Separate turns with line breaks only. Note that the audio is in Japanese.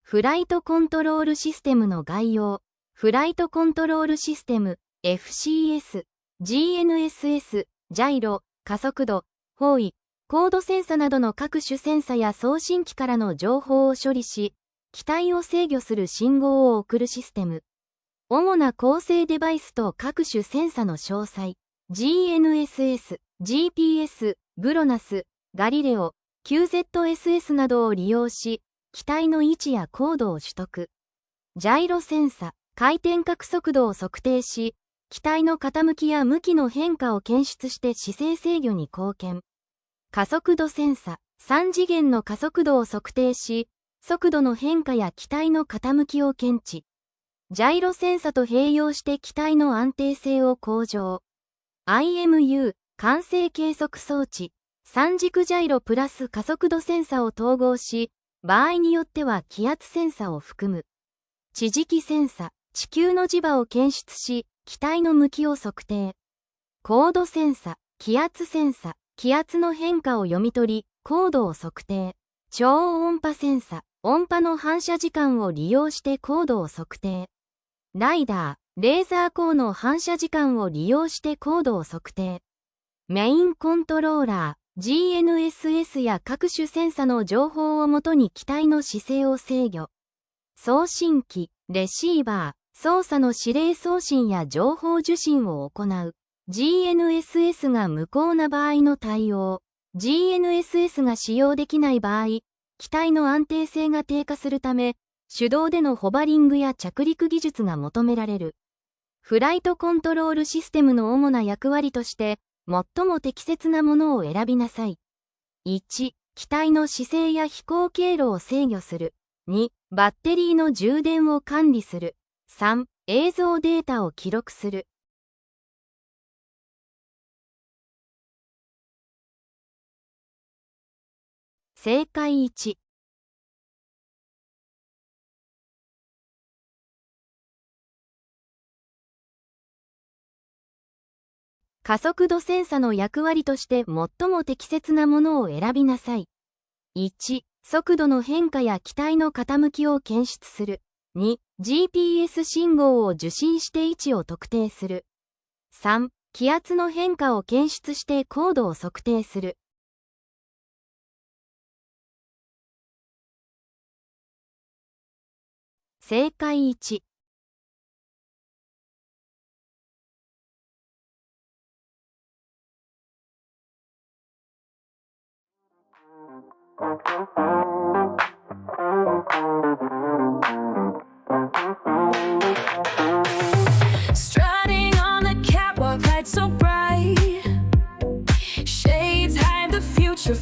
フライトコントロールシステムの概要。フライトコントロールシステム、FCS、GNSS、ジャイロ、加速度、方位、高度センサなどの各種センサや送信機からの情報を処理し、機体を制御する信号を送るシステム。主な構成デバイスと各種センサの詳細。GNSS、GPS、GLONASS、ガリレオ、QZSS などを利用し、機体の位置や高度を取得。ジャイロセンサ、回転角速度を測定し、機体の傾きや向きの変化を検出して姿勢制御に貢献。加速度センサ、3次元の加速度を測定し、速度の変化や機体の傾きを検知。ジャイロセンサと併用して機体の安定性を向上。IMU、慣性計測装置、3軸ジャイロプラス加速度センサを統合し、場合によっては気圧センサを含む。地磁気センサ、地球の磁場を検出し、機体の向きを測定。高度センサ、気圧センサ、気圧の変化を読み取り、高度を測定。超音波センサ、音波の反射時間を利用して高度を測定。ライダー、レーザー光の反射時間を利用して高度を測定。メインコントローラー、GNSS や各種センサの情報をもとに機体の姿勢を制御。送信機、レシーバー、操作の指令送信や情報受信を行う。GNSS が無効な場合の対応。GNSS が使用できない場合、機体の安定性が低下するため、手動でのホバリングや着陸技術が求められる。フライトコントロールシステムの主な役割として、最も適切なものを選びなさい。1、機体の姿勢や飛行経路を制御する。2、バッテリーの充電を管理する。3、映像データを記録する。正解1。加速度センサの役割として最も適切なものを選びなさい。1、速度の変化や機体の傾きを検出する。2、GPS 信号を受信して位置を特定する。3、気圧の変化を検出して高度を測定する。正解1。
Strutting on the catwalk, lights so bright. Shades hide the future.